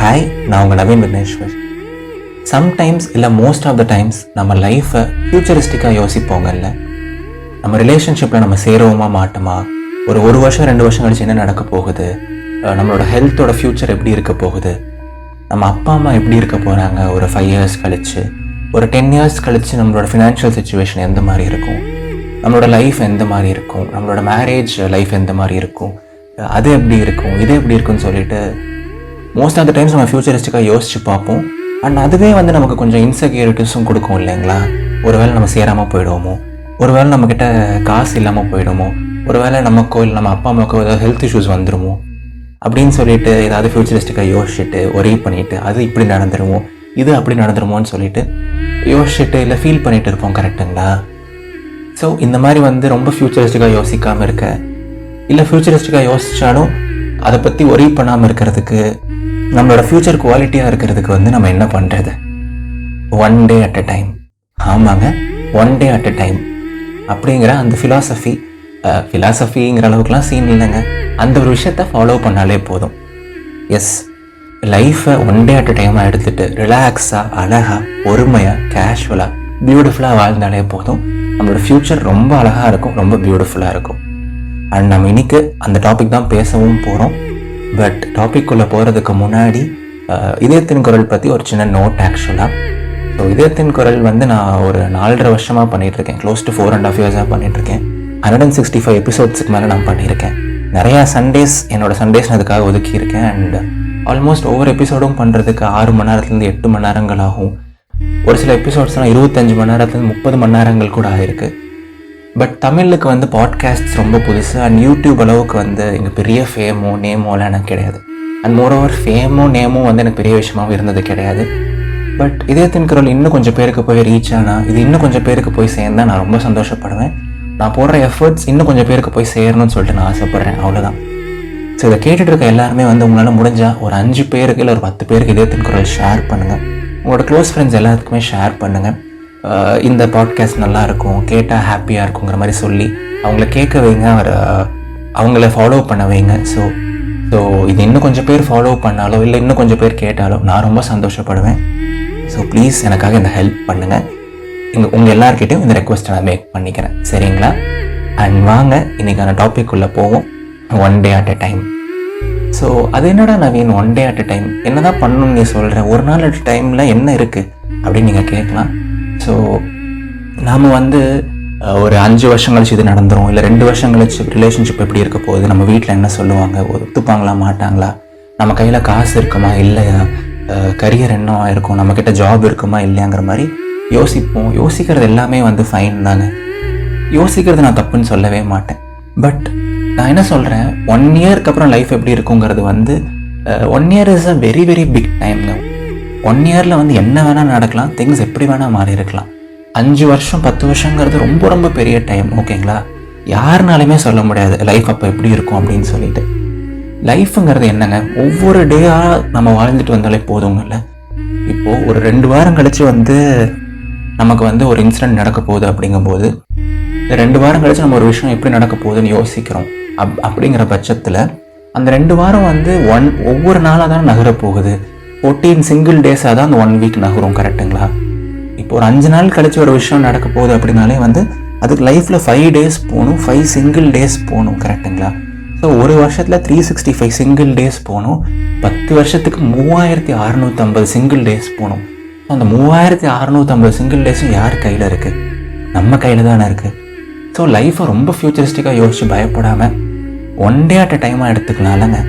Hi, நான் உங்கள் Naveen Vigneshwar. Sometimes இல்லை மோஸ்ட் ஆஃப் த டைம்ஸ் நம்ம லைஃப்பை ஃப்யூச்சரிஸ்டிக்காக யோசிப்போங்கல்ல. நம்ம ரிலேஷன்ஷிப்பில் நம்ம சேருவோமா மாட்டோமா, ஒரு வருஷம் 2 வருஷம் கழிச்சு என்ன நடக்க போகுது, நம்மளோட ஹெல்த்தோட ஃப்யூச்சர் எப்படி இருக்க போகுது, நம்ம அப்பா அம்மா எப்படி இருக்க போகிறாங்க ஒரு 5 இயர்ஸ் கழிச்சு, ஒரு 10 இயர்ஸ் கழிச்சு நம்மளோட ஃபினான்ஷியல் சுச்சுவேஷன் எந்த மாதிரி இருக்கும், நம்மளோட லைஃப் எந்த மாதிரி இருக்கும், நம்மளோட மேரேஜ் லைஃப் எந்த மாதிரி இருக்கும், அது எப்படி இருக்கும், இது எப்படி இருக்குன்னு சொல்லிட்டு மோஸ்ட் ஆஃப் த டைம்ஸ் நம்ம ஃப்யூச்சரிஸ்டிக்காக யோசிச்சு பார்ப்போம். அண்ட் அதுவே நமக்கு கொஞ்சம் இன்செக்யூரிட்டிஸும் கொடுக்கும் இல்லைங்களா. ஒருவேளை நம்ம சேராமல் போயிடுவோமோ, ஒருவேளை நம்மக்கிட்ட காசு இல்லாமல் போயிடுமோ, ஒருவேளை நமக்கோ இல்லை நம்ம அப்பா அம்மாக்கோ ஏதாவது ஹெல்த் இஷ்யூஸ் வந்துடுமோ அப்படின்னு சொல்லிட்டு ஏதாவது ஃப்யூச்சரிஸ்டிக்காக யோசிச்சுட்டு ஒரே பண்ணிவிட்டு அது இப்படி நடந்துடுமோ, இது அப்படி நடந்துடுமோன்னு சொல்லிட்டு யோசிச்சுட்டு இல்லை ஃபீல் பண்ணிகிட்டு இருப்போம். கரெக்டுங்களா? ஸோ இந்த மாதிரி ரொம்ப ஃப்யூச்சரிஸ்டிக்காக யோசிக்காமல் இருக்க, இல்லை ஃப்யூச்சரிஸ்டிக்காக யோசித்தாலும் அதை பற்றி ஒரே பண்ணாமல் இருக்கிறதுக்கு, நம்மளோட ஃப்யூச்சர் குவாலிட்டியாக இருக்கிறதுக்கு நம்ம என்ன பண்ணுறது? One day at a time. ஆமாங்க, one day at a time அப்படிங்கிற அந்த ஃபிலாசபிங்கிற அளவுக்குலாம் சீன் இல்லைங்க. அந்த ஒரு விஷயத்த ஃபாலோ பண்ணாலே போதும். எஸ், லைஃப்பை ஒன் டே அட் அ டைமாக எடுத்துகிட்டு ரிலாக்ஸாக, அழகாக, பொறுமையாக, கேஷுவலாக, பியூட்டிஃபுல்லாக வாழ்ந்தாலே போதும். நம்மளோட ஃப்யூச்சர் ரொம்ப அழகாக இருக்கும், ரொம்ப பியூட்டிஃபுல்லாக இருக்கும். அண்ட் நம்ம இன்னைக்கு அந்த டாபிக் தான் பேசவும் போகிறோம். பட் டாபிக்குள்ளே போகிறதுக்கு முன்னாடி இதயத்தின் குரல் பற்றி ஒரு சின்ன நோட். ஆக்சுவலாக ஸோ இதயத்தின் குரல் நான் ஒரு 4.5 வருஷமாக பண்ணிகிட்ருக்கேன். க்ளோஸ் டு 4.5 இயர்ஸாக பண்ணிகிட்ருக்கேன். 165 எபிசோட்ஸுக்கு மேலே நான் பண்ணியிருக்கேன். நிறையா என்னோடய சண்டேஸ் அதுக்காக ஒதுக்கியிருக்கேன். அண்ட் ஆல்மோஸ்ட் ஒவ்வொரு எபிசோடும் பண்ணுறதுக்கு 6 மணி நேரத்துலேருந்து 8 மணி நேரங்கள் ஆகும். ஒரு சில எபிசோட்ஸ்லாம் 25 மணி நேரத்துலேருந்து 30 மணி நேரங்கள் கூட ஆகிருக்கு. பட் தமிழுக்கு பாட்காஸ்ட்ஸ் ரொம்ப புதுசு. அண்ட் யூடியூப் அளவுக்கு இங்கே பெரிய ஃபேமோ நேமோலாம் எனக்கு கிடையாது. அண்ட் மோரோவர் ஃபேமோ நேமோ எனக்கு பெரிய விஷயமாகவும் இருந்தது கிடையாது. பட் இதயத்தின் குரல் இன்னும் கொஞ்சம் பேருக்கு போய் ரீச் ஆனால், இது இன்னும் கொஞ்சம் பேருக்கு போய் சேர்ந்தால் நான் ரொம்ப சந்தோஷப்படுவேன். நான் போடுற எஃபர்ட்ஸ் இன்னும் கொஞ்சம் பேருக்கு போய் சேரணும்னு சொல்லிட்டு நான் ஆசைப்பட்றேன். அவ்வளோதான். ஸோ இதை கேட்டுட்டு இருக்க எல்லாருமே உங்களால் முடிஞ்சால் ஒரு 5 பேருக்கு இல்லை ஒரு 10 பேருக்கு இதயத்தின் குரல் ஷேர் பண்ணுங்கள். உங்களோட க்ளோஸ் ஃப்ரெண்ட்ஸ் எல்லாத்துக்குமே ஷேர் பண்ணுங்கள். இந்த பாட்காஸ்ட் நல்லாயிருக்கும், கேட்டால் ஹாப்பியாக இருக்குங்கிற மாதிரி சொல்லி அவங்கள கேட்க வைங்க, அவங்கள ஃபாலோ பண்ண வைங்க. ஸோ இது இன்னும் கொஞ்சம் பேர் ஃபாலோ பண்ணாலோ இல்லை இன்னும் கொஞ்சம் பேர் கேட்டாலோ நான் ரொம்ப சந்தோஷப்படுவேன். ஸோ ப்ளீஸ் எனக்காக இந்த ஹெல்ப் பண்ணுங்கள். உங்கள் எல்லாருக்கிட்டையும் இந்த ரெக்வஸ்ட்டை நான் மேக் பண்ணிக்கிறேன். சரிங்களா? அண்ட் வாங்க இன்றைக்கான டாபிக் உள்ளே போவோம். One day at a time. So அது என்னடா Naveen, one day at a time என்ன தான் பண்ணணும்னு நீ சொல்கிறேன், ஒரு நாள் அட் அ டைமில் என்ன இருக்குது அப்படின்னு நீங்கள் கேட்கலாம். ஸோ நாம் ஒரு 5 வருஷம் கழிச்சு இது நடந்துடும், இல்லை 2 வருஷம் கழிச்சு ரிலேஷன்ஷிப் எப்படி இருக்க போகுது, நம்ம வீட்டில் என்ன சொல்லுவாங்க, ஒத்துப்பாங்களா மாட்டாங்களா, நம்ம கையில் காசு இருக்குமா இல்லையா, கரியர் என்ன இருக்கும், நம்மக்கிட்ட ஜாப் இருக்குமா இல்லையாங்கிற மாதிரி யோசிப்போம். யோசிக்கிறது எல்லாமே ஃபைன் தாங்க. யோசிக்கிறது நான் தப்புன்னு சொல்லவே மாட்டேன். பட் நான் என்ன சொல்கிறேன், 1 இயருக்கு அப்புறம் லைஃப் எப்படி இருக்குங்கிறது 1 year is a very very big டைம்ங்க. 1 இயரில் என்ன வேணால் நடக்கலாம், திங்ஸ் எப்படி வேணால் மாறி இருக்கலாம். 5 வருஷம் 10 வருஷங்கிறது ரொம்ப ரொம்ப பெரிய டைம். ஓகேங்களா? யாருனாலுமே சொல்ல முடியாது லைஃப் அப்போ எப்படி இருக்கும் அப்படின்னு சொல்லிட்டு. லைஃப்புங்கிறது என்னங்க, ஒவ்வொரு டேயாக நம்ம வாழ்ந்துட்டு வந்தாலே போதுங்கல்ல. இப்போது ஒரு 2 வாரம் கழிச்சு நமக்கு ஒரு இன்சிடென்ட் நடக்க போகுது. அப்படிங்கும்போது 2 வாரம் கழிச்சு நம்ம ஒரு விஷயம் எப்படி நடக்க போகுதுன்னு யோசிக்கிறோம். அப்படிங்கிற பட்சத்தில் அந்த 2 வாரம் ஒவ்வொரு நாளாக தான் நகர போகுது. 14 சிங்கிள் டேஸாக தான் அந்த 1 வீக் நகரும். கரெக்டுங்களா? இப்போ ஒரு 5 நாள் கழிச்சு ஒரு விஷயம் நடக்க போகுது அப்படின்னாலே அதுக்கு லைஃப்பில் 5 டேஸ் போகணும், 5 சிங்கிள் டேஸ் போகணும். கரெக்டுங்களா? ஸோ ஒரு வருஷத்தில் 365 சிங்கிள் டேஸ் போகணும். 10 வருஷத்துக்கு 3650 சிங்கிள் டேஸ் போகணும். அந்த 3650 சிங்கிள் டேஸும் யார் கையில் இருக்குது? நம்ம கையில் தானே இருக்குது. ஸோ லைஃப்பை ரொம்ப ஃப்யூச்சரிஸ்டிக்காக யோசித்து பயப்படாமல் ஒன் டே அட் அ டைமாக எடுத்துக்கலாம்லங்க.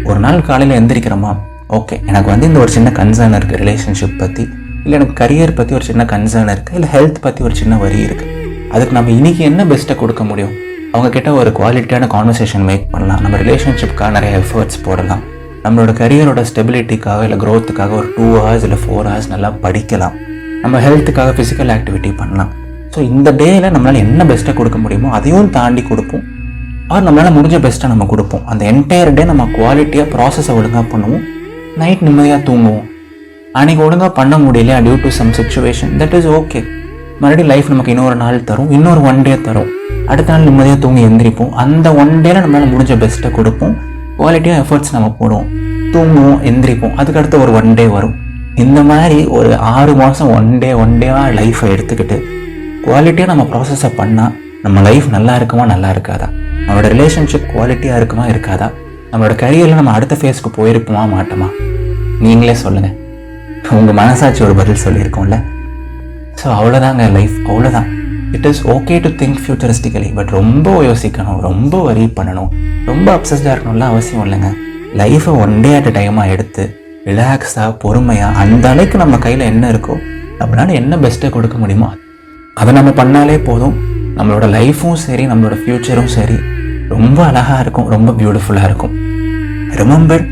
ஒரு நாள் காலையில் எந்திரிக்கிறோமா, ஓகே எனக்கு இந்த ஒரு சின்ன கன்சர்ன் இருக்குது ரிலேஷன்ஷிப் பற்றி, இல்லை எனக்கு கரியர் பற்றி ஒரு சின்ன கன்சர்ன் இருக்குது, இல்லை ஹெல்த் பற்றி ஒரு சின்ன வரி இருக்குது. அதுக்கு நம்ம இன்றைக்கி என்ன பெஸ்ட்டை கொடுக்க முடியும்? அவங்கக்கிட்ட ஒரு குவாலிட்டியான கான்வர்சேஷன் மேக் பண்ணலாம். நம்ம ரிலேஷன்ஷிப்காக நிறைய எஃபர்ட்ஸ் போடலாம். நம்மளோட கரியரோட ஸ்டெபிலிட்டிக்காக இல்லை க்ரோத்துக்காக ஒரு 2 hours இல்லை 4 hours நல்லா படிக்கலாம். நம்ம ஹெல்த்துக்காக ஃபிசிக்கல் ஆக்டிவிட்டி பண்ணலாம். ஸோ இந்த டேயில் நம்மளால் என்ன பெஸ்ட்டை கொடுக்க முடியுமோ அதையும் தாண்டி கொடுப்போம். ஆர் நம்மளால் முடிஞ்ச பெஸ்ட்டை நம்ம கொடுப்போம். அந்த என்டையர் டே நம்ம குவாலிட்டியாக ப்ராசஸை ஒழுங்காக பண்ணுவோம். நைட் நிம்மதியாக தூங்குவோம். அன்றைக்கி ஒழுங்காக பண்ண முடியல due to some situation, that is okay. மறுபடியும் லைஃப் நமக்கு இன்னொரு நாள் தரும், இன்னொரு 1 டே தரும். அடுத்த நாள் நிம்மதியாக தூங்கி எந்திரிப்போம். அந்த 1 டேல நம்மளால் முடிஞ்ச பெஸ்ட்டை கொடுப்போம். குவாலிட்டியாக எஃபர்ட்ஸ் நம்ம போடுவோம். தூங்குவோம், எந்திரிப்போம், அதுக்கடுத்து ஒரு 1 டே வரும். இந்த மாதிரி ஒரு 6 மாதம் ஒன் டேவாக லைஃப்பை எடுத்துக்கிட்டு குவாலிட்டியாக நம்ம ப்ராசஸை பண்ணால் நம்ம லைஃப் நல்லா இருக்குமா நல்லா இருக்காதா, நம்மளோட ரிலேஷன்ஷிப் குவாலிட்டியாக இருக்குமா இருக்காதா, நம்மளோட கரியரில் நம்ம அடுத்த ஃபேஸ்க்கு போயிருப்போமா மாட்டோமா, நீங்களே சொல்லுங்கள். உங்கள் மனசாட்சி ஒரு பதில் சொல்லியிருக்கோம்ல. ஸோ அவ்வளோதாங்க லைஃப், அவ்வளோதான். It is okay to think futuristically, but ரொம்ப யோசிக்கணும், ரொம்ப வரி பண்ணணும், ரொம்ப அப்சஸ்டாக இருக்கணும்லாம் அவசியம் இல்லைங்க. லைஃப்பை 1 டே அட் டைமாக எடுத்து ரிலாக்ஸாக பொறுமையாக அந்த அளவுக்கு நம்ம கையில் என்ன இருக்கோ நம்மளால என்ன பெஸ்ட்டை கொடுக்க முடியுமோ அதை நம்ம பண்ணாலே போதும். நம்மளோட லைஃப்பும் சரி, நம்மளோட ஃப்யூச்சரும் சரி ரொம்ப அழகாக இருக்கும், ரொம்ப பியூட்டிஃபுல்லாக இருக்கும். Remember,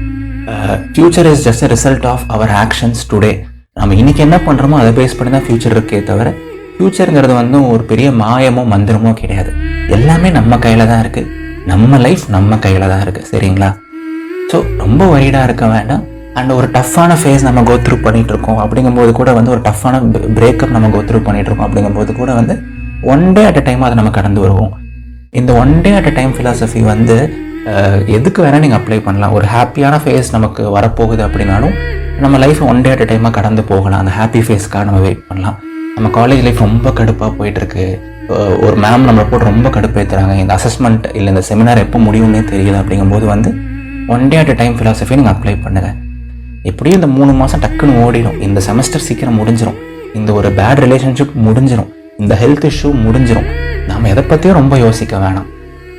future is just a result of our actions today. நம்ம இன்னைக்கு என்ன பண்ணுறோமோ அதை பேஸ் பண்ணி தான் ஃப்யூச்சர் இருக்கே தவிர ஃப்யூச்சருங்கிறது வந்து ஒரு பெரிய மாயமோ மந்திரமோ கிடையாது. எல்லாமே நம்ம கையில் தான் இருக்குது, நம்ம லைஃப் நம்ம கையில் தான் இருக்குது. சரிங்களா? ஸோ ரொம்ப வரிடாக இருக்க வேண்டாம். அண்ட் ஒரு டஃப்பான ஃபேஸ் நம்ம கோத்ரூ பண்ணிகிட்டு இருக்கோம் அப்படிங்கும்போது கூட வந்து ஒரு டஃப்பான பிரேக்கப் நம்ம கோத்ரூ பண்ணிகிட்டு இருக்கோம் அப்படிங்கும்போது கூட வந்து 1 டே அட் டைம் அதை நம்ம கடந்து வருவோம். இந்த 1 டே அட் டைம் ஃபிலாசபி வந்து எதுக்கு வேணால் நீங்கள் அப்ளை பண்ணலாம். ஒரு ஹாப்பியான ஃபேஸ் நமக்கு வரப்போகுது அப்படின்னாலும் நம்ம லைஃப் 1 டே அட் டைமாக கடந்து போகலாம். அந்த ஹாப்பி ஃபேஸ்க்காக நம்ம வெயிட் பண்ணலாம். நம்ம காலேஜ் லைஃப் ரொம்ப கடுப்பாக போயிட்டுருக்கு, ஒரு மேம் நம்மளை போட்டு ரொம்ப கடுப்பேற்றுறாங்க, இந்த அசஸ்மெண்ட் இல்லை இந்த செமினார் எப்போ முடியும்னே தெரியல அப்படிங்கும்போது வந்து 1 டே அட் டைம் ஃபிலாசபி நீங்கள் அப்ளை பண்ணுங்கள். எப்படியும் இந்த 3 மாதம் டக்குன்னு ஓடிடும், இந்த செமஸ்டர் சீக்கிரம் முடிஞ்சிடும், இந்த ஒரு பேட் ரிலேஷன்ஷிப் முடிஞ்சிடும், இந்த ஹெல்த் இஷ்யூ முடிஞ்சிடும். நாம் எதை பற்றியும் ரொம்ப யோசிக்க வேணாம்.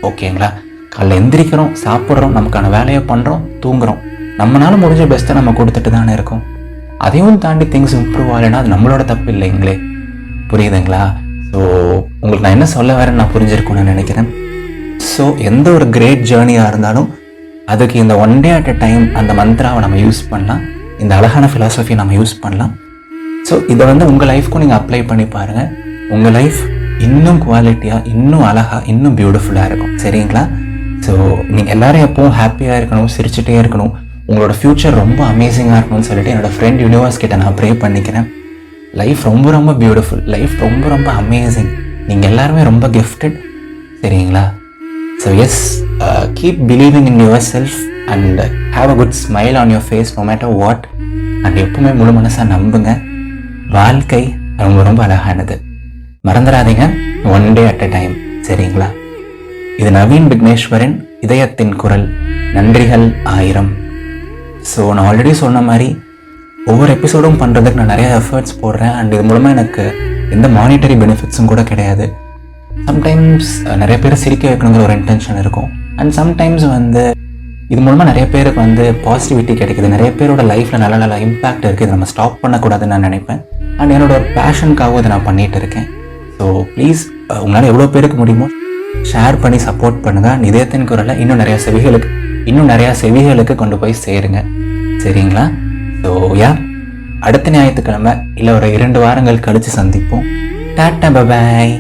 ஓகேங்களா? காலைல எந்திரிக்கிறோம், சாப்பிட்றோம், நமக்கான வேலையை பண்ணுறோம், தூங்குறோம். நம்மளால முடிஞ்ச பெஸ்ட்டை நம்ம கொடுத்துட்டு தானே இருக்கோம். அதையும் தாண்டி திங்ஸ் இம்ப்ரூவ் ஆகலைன்னா அது நம்மளோட தப்பு இல்லைங்களே. புரியுதுங்களா? ஸோ உங்களுக்கு நான் என்ன சொல்ல வரேன்னு நான் புரிஞ்சிருக்கும்னு நினைக்கிறேன். ஸோ எந்த ஒரு கிரேட் ஜேர்னியாக இருந்தாலும் அதுக்கு இந்த 1 டே அட் டைம் அந்த மந்த்ராவை நம்ம யூஸ் பண்ணலாம், இந்த அழகான ஃபிலாசபியை நம்ம யூஸ் பண்ணலாம். ஸோ இதை வந்து உங்கள் லைஃப்க்கும் நீங்கள் அப்ளை பண்ணி பாருங்கள். உங்கள் லைஃப் இன்னும் குவாலிட்டியாக, இன்னும் அழகாக, இன்னும் பியூட்டிஃபுல்லாக இருக்கும். சரிங்களா? ஸோ நீங்கள் எல்லோரும் எப்பவும் ஹாப்பியாக இருக்கணும், சிரிச்சுட்டே இருக்கணும், உங்களோட ஃப்யூச்சர் ரொம்ப அமேசிங்காக இருக்கணும்னு சொல்லிட்டு என்னோடய ஃப்ரெண்ட் யூனிவர்ஸ் கிட்ட நான் ப்ரே பண்ணிக்கிறேன். லைஃப் ரொம்ப ரொம்ப பியூட்டிஃபுல், லைஃப் ரொம்ப ரொம்ப அமேசிங், நீங்கள் எல்லாருமே ரொம்ப கிஃப்டட். சரிங்களா? So yes, keep believing in yourself and have a good smile on your face no matter what. And எப்பவுமே முழு மனசாக நம்புங்க, வாழ்க்கை ரொம்ப ரொம்ப அழகானது. மறந்துடாதீங்க, 1 டே அட் டைம். சரிங்களா? இது நவீன் விக்னேஸ்வரன், இதயத்தின் குரல். நன்றிகள் 1000. ஸோ நான் ஆல்ரெடி சொன்ன மாதிரி ஒவ்வொரு எபிசோடும் பண்ணுறதுக்கு நான் நிறைய எஃபர்ட்ஸ் போடுறேன். அண்ட் இது மூலமாக எனக்கு எந்த மானிட்டரி பெனிஃபிட்ஸும் கூட கிடையாது. சம்டைம்ஸ் நிறைய பேர் சிரிக்க வைக்கணுங்கிற ஒரு இன்டென்ஷன் இருக்கும். அண்ட் சம்டைம்ஸ் வந்து இது மூலமாக நிறைய பேருக்கு வந்து பாசிட்டிவிட்டி கிடைக்குது, நிறைய பேரோட லைஃப்பில் நல்ல நல்ல இம்பேக்ட் இருக்குது. இதை நம்ம ஸ்டாப் பண்ணக்கூடாதுன்னு நான் நினைப்பேன். அண்ட் என்னோட ஒரு பேஷனுக்காகவும் இதை நான் பண்ணிகிட்டு இருக்கேன். ஸோ ப்ளீஸ், உங்களால் எவ்வளோ பேருக்கு முடியுமோ ஷேர் பண்ணி சப்போர்ட் பண்ணுங்கள். இதயத்தின் குரலை இன்னும் நிறையா செவிகளுக்கு கொண்டு போய் சேருங்க. சரிங்களா? ஸோ அடுத்த ஞாயிற்றுக்கிழமை இல்லை ஒரு 2 வாரங்கள் கழித்து சந்திப்போம். Tata, bye bye.